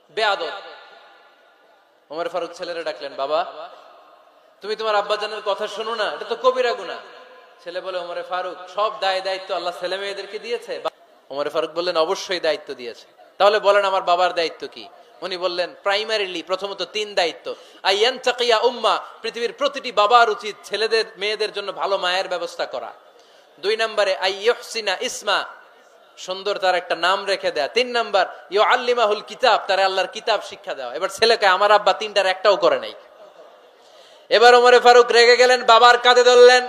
বেয়াদব। ওমর ফারুক ছেলেরা ডাকলেন, বাবা তুমি তোমার আব্বাজানের কথা শোনো না, এটা তো কবিরা গুনাহ। ছেলে বলে, ওমরে ফারুক সব দায় দায়িত্ব আল্লাহ ছেলে মেয়েদেরকে দিয়েছে? ওমরে ফারুক বললেন, অবশ্যই দায়িত্ব দিয়েছে। তাহলে বলেন আমার বাবার দায়িত্ব কি? উনি বললেন, প্রাইমারিলি প্রথমত 3 দায়িত্ব। আইয়ান তাকিয়া উম্মা, পৃথিবীর প্রতিটি বাবার উচিত ছেলেদের মেয়েদের জন্য ভালো মায়ের ব্যবস্থা করা। 2 নম্বরে আইয়ুহসিনা ইসমা, সুন্দর তার একটা নাম রেখে দেয়া। 3 নাম্বার ইউআল্লিমাহুল কিতাব, তার আল্লাহর কিতাব শিক্ষা দেওয়া। এবার ছেলেকে আমার আব্বা 3টার একটাও করে নাই। এবার ওমরে ফারুক রেগে গেলেন, বাবার কাঁধে ধরলেন,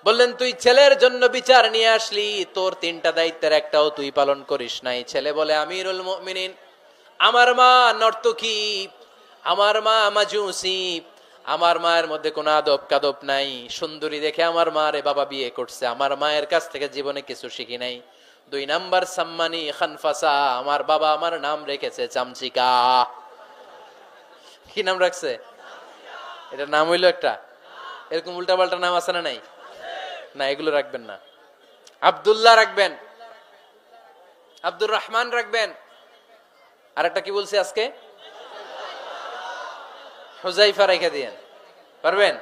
বললেন তুই ছেলের জন্য বিচার নিয়ে আসলি, তোর 3টা দায়িত্বের একটাও তুই পালন করিস নাই। ছেলে বলে, আমিরুল মুমিনিন, আমার মা নর্তকী, আমার মা মাজুসি, আমার মায়ের মধ্যে কোনো আদব কাদব নাই, সুন্দরী দেখে আমার মারে বাবা বিয়ে করছে, আমার মায়ের কাছ থেকে জীবনে কিছু শিখি নাই। 2 নাম্বার সাম্মানি খানফাসা, আমার বাবা আমার নাম রেখেছে চামচিকা। কি নাম রাখছে? এটা নাম হইলো একটা? এরকম উল্টা পাল্টা নাম আছে না নাই? না, এগুলো রাখবেন না। আব্দুল্লাহ রাখবেন, আব্দুর রহমান রাখবেন, আর একটা কি বলছি আজকে, হুজাইফা রেখে দিয়েন। পারবেন?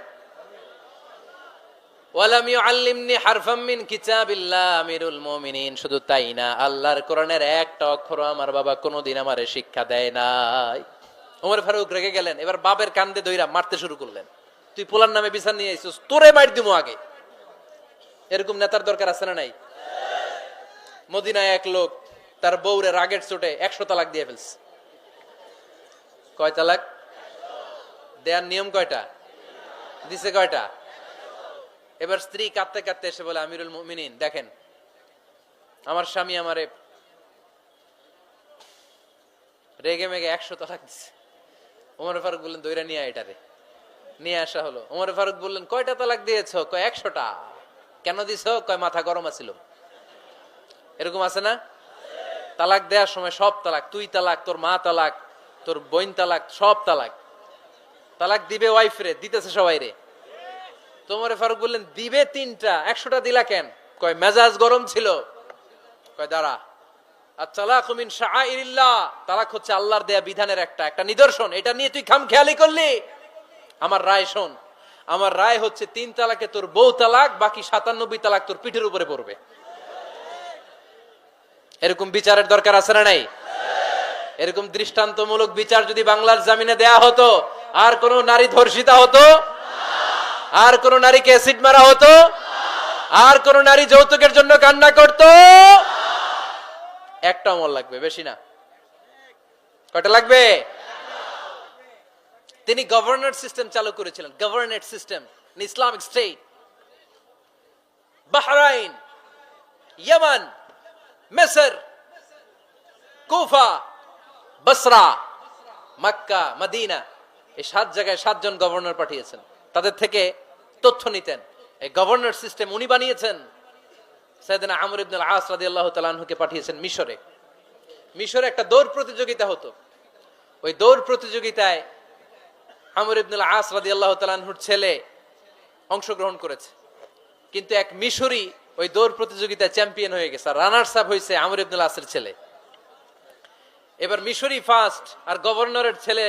ওয়ালাম ইউআল্লিমনি হারফাম মিন কিতাবিল্লাহ আমিরুল মুমিনিন, শুধু তাই না, আল্লাহর কোরআনের একটা অক্ষরও আমার বাবা কোনোদিন আমারে শিক্ষা দেয় নাই। ওমর ফারুক রেগে গেলেন, এবার বাপের কান্দে দইরা মারতে শুরু করলেন। তুই পোলার নামে বিচার নিয়ে আইছিস, তোরে মার দিমু আগে। এরকম নেতার দরকার আছে না নাই? মদিনায় এক লোক তার বউরে রাগের চোটে 100 তালাক দিয়ে ফেলছে। কয় তালাক দেয়ার নিয়ম? কয়টা দিছে? কয়টা? এবার স্ত্রী কাঁদতে কাঁদতে এসে বলে, আমিরুল মুমিনিন দেখেন, আমার স্বামী আমারে রেগে মেগে 100 তালাক দিছে। ওমর ফারুক বললেন, দইরা নিয়ে এটারে। নিয়ে আসা হলো। ওমর ফারুক বললেন, কয়টা তালাক দিয়েছো? কয় 100টা। কেন দিছ? কয় মাথা গরম আছিল। এরকম আছে না? তালাক দেওয়ার সময় সব তালাক, তুই তালাক, তোর মা তালাক, তোর বোন তালাক, সব তালাক। তালাক দিবে ওয়াইফ রে, দিতেছে সবাই রে। তোমার ফারুক বললেন, দিবে 3টা, 100টা দিলা কেন? কয় মেজাজ গরম ছিল। কয় দাঁড়া, আত-তালাকু মিন শাআইরিল্লাহ, তালাক হচ্ছে আল্লাহর দেয়া বিধানের একটা নিদর্শন, এটা নিয়ে তুই খামখেয়ালি করলি। আমার রায় শোন, আমার রায় হচ্ছে 3 তালাকে তোর বউ তালাক, বাকি 97 তালাক তোর পিঠের উপরে পড়বে। এরকম বিচারের দরকার আছে না নাই? এরকম দৃষ্টান্তমূলক বিচার যদি বাংলার জমিনে দেয়া হতো, আর কোন নারী ধর্ষিতা হতো? আর কোন নারীকে অ্যাসিড মারা হতো? আর কোন নারী যৌতুকের জন্য কান্না করতো? একটা আমল লাগবে, বেশি না। কয়টা লাগবে? তিনি গভর্নর সিস্টেম চালু করেছিলেন, governorate system, Islamic state. Bahrain, Yemen, মিসর, কুফা, বসরা, মক্কা, মদিনা, এই 7 জায়গায় 7 জন গভর্নর পাঠিয়েছেন। তাদের থেকে তথ্য নিতেন। এই গভর্নর সিস্টেম উনি বানিয়েছেন। সাইয়েদনা আমর ইবনে আল-আস রাদিয়াল্লাহু তাআলা আনহুকে পাঠিয়েছেন মিশরে। মিশরে একটা দৌড় প্রতিযোগিতা হতো। ওই দৌড় প্রতিযোগিতায় আমর ইবনে আল-আস রাদিয়াল্লাহু তাআলা আনহুর ছেলে অংশগ্রহণ করেছে, কিন্তু এক মিশরি ওই দৌড় প্রতিযোগিতায় চ্যাম্পিয়ন হয়ে গেছে। রানার্স আপ হয়েছে আমর ইবনে আল-আসের ছেলে। এবার মিশরি ফার্স্ট আর গভর্নরের ছেলে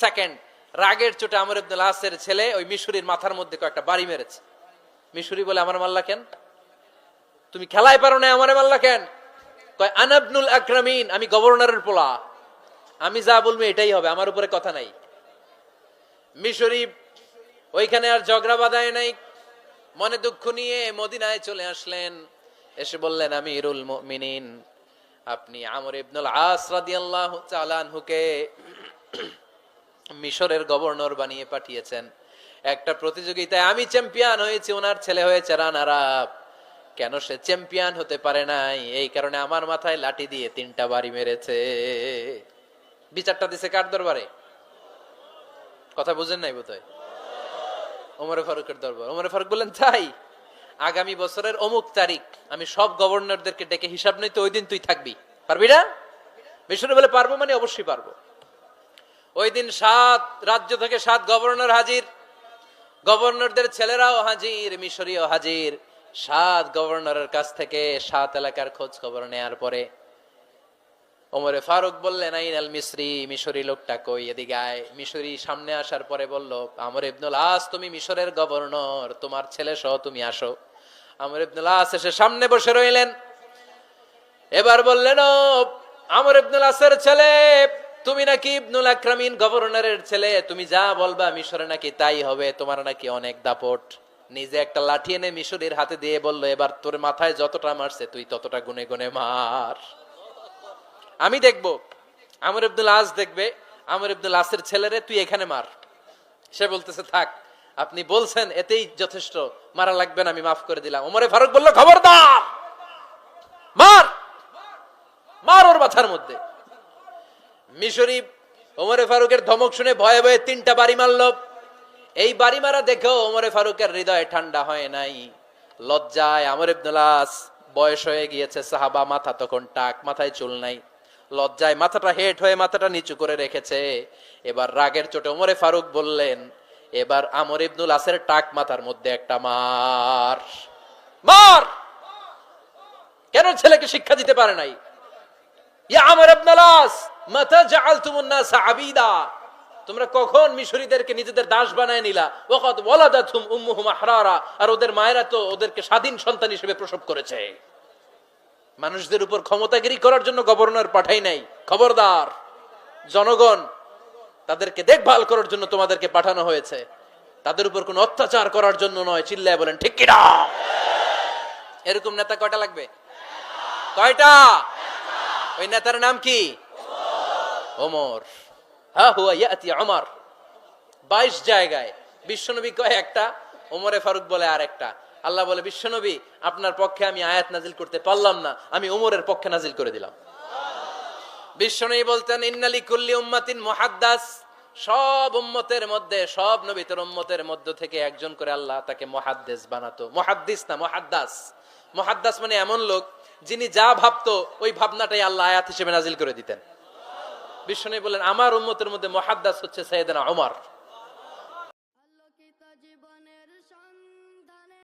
সেকেন্ড। রাগের চোটে আমর ইবনে আল-আসের ছেলে ওই মিশরির মাথার মধ্যে কয়েকটা বাড়ি মেরেছে। মিশরি বলে, আমার মাল্লা কেন? তুমি খেলায় পারো না, আমারে মাল্লা কেন? কয়, আনা ইবনুল আকরামিন, আমি গভর্নরের পোলা, আমি যা বলবো এটাই হবে, আমার উপরে কথা নাই। মিশরি ওইখানে আর ঝগড়া বাঁধায় নাই, মনে দুঃখ নিয়ে মদিনায় চলে আসলেন। এসে বললেন, আমিরুল মুমিনিন, আপনি আমর ইবনুল আস রাদিয়াল্লাহু তাআলা আনহুকে মিশরের গভর্নর বানিয়ে পাঠিয়েছেন। একটা প্রতিযোগিতায় আমি চ্যাম্পিয়ন হয়েছি, ওনার ছেলে হয়েছে রানার আপ। কেন সে চ্যাম্পিয়ন হতে পারে নাই? এই কারণে আমার মাথায় লাঠি দিয়ে 3টা বাড়ি মেরেছে। বিচারটা দিছে কার দরবারে? কথা বুঝেন নাই বোধহয়? ওমর ফারুকের দরবার। ওমর ফারুক বললেন, তাই আগামী বছরের অমুক তারিখ আমি সব গভর্নরদেরকে ডেকে হিসাব নেই, তো ওই দিন তুই থাকবি, পারবি না? মিশরে বলে, পারবো মানে অবশ্যই পারবো। ওই দিন 7 রাজ্য থেকে 7 গভর্নর হাজির, গভর্নরদের ছেলেরাও হাজির, মিশরীয় হাজির। 7 গভর্নরের কাছ থেকে 7 এলাকার খোঁজ খবর নেয়ার পরে ওমরে ফারুক বললেন আইনাল মিসরি, মিশরি লোকটা কই, এদিকে আয়। মিশরি সামনে আসার পরে বলল, আমর ইবনুল আস তুমি মিশরের গভর্নর, তোমার ছেলে সহ তুমি আসো। আমর ইবনুল আস এসে সামনে বসে রইলেন। এবার বললেন, ও আমর ইবনুল আসের ছেলে, তুমি নাকি ইবনুল আকরামিন গভর্নরের ছেলে, তুমি যা বলবা মিশরে নাকি তাই হবে, তোমার নাকি অনেক দাপট। নিজে একটা লাঠি এনে মিশরীর হাতে দিয়ে বলল, এবার তোর মাথায় যতটা মারছে তুই ততটা গুনে গুনে মার, আমি দেখবো। আমর ইবনুল আস দেখবে, আমর ইবনুল আসের ছেলেরে তুই এখানে মার। সে বলতেছে, থাক আপনি বলছেন এতেই যথেষ্ট, মারা লাগবে না, আমি মাফ করে দিলাম। ওমরে ফারুক বলল, খবরদার, মার, মার ওর মাথার মধ্যে। মিশরি ওমরে ফারুকের ধমক শুনে ভয়ে ভয়ে 3টা বাড়ি মারল। এই বাড়ি মারা দেখেও ওমরে ফারুকের হৃদয় ঠান্ডা হয় নাই। লজ্জায় আমর ইবনুল আস, বয়স হয়ে গিয়েছে সাহাবা, মাথা তখন টাক, মাথায় চুল নাই, লজ্জায় মাথাটা হেট হয়ে মাথাটা নিচু করে রেখেছে। এবার রাগের চোটে ওমরে ফারুক বললেন, এবার আমর ইবনুল আসের টাক মাথার মধ্যে একটা মার, মার। কেন ছেলেকে শিক্ষা দিতে পারে নাই? ইয়া আমর ইবনুল আস, মাতা জাআলতুমুন নাস আবিদা, তোমরা কখন মিশরীদেরকে নিজেদের দাস বানায় নিলা? ওয়াকাদ ওয়ালাদাতুহুম উম্মুহুম আহরারা, আর ওদের মায়েরা তো ওদেরকে স্বাধীন সন্তান হিসেবে প্রসব করেছে। মানুষদের উপর ক্ষমতাগিরি করার জন্য গভর্নর পাঠাই নাই। খবরদার, জনগণ তাদেরকে দেখভাল করার জন্য তোমাদেরকে পাঠানো হয়েছে, তাদের উপর কোনো অত্যাচার করার জন্য নয়। চিল্লায় বলেন ঠিক কি না? এরকম নেতা কয়টা লাগবে? কয়টা? ওই নেতার নাম কি? ওমর। হা হুয়া ইয়াতি ওমর। 22 জায়গায় বিশ্বনবী কয় একটা, ওমরে ফারুক বলে আর একটা। আল্লাহ বলে, বিশ্বনবী আপনার পক্ষে আমি আয়াত নাজিল করতে পারলাম না, আমি ওমরের পক্ষে নাজিল করে দিলাম। বিশ্বনবী বলতেন, ইন্নালি কুল্লি উম্মাতিন মুহাদ্দাস, সব উম্মতের মধ্যে, সব নবীদের উম্মতের মধ্য থেকে একজন করে আল্লাহ তাকে মুহাদ্দিস বানাতো। মুহাদ্দিস না, মুহাদ্দাস। মুহাদ্দাস মানে এমন লোক যিনি যা ভাবতো ওই ভাবনাটাই আল্লাহ আয়াত হিসেবে নাজিল করে দিতেন। বিশ্বনবী বললেন, আমার উম্মতের মধ্যে মুহাদ্দাস হচ্ছে সাইয়েদনা ওমর।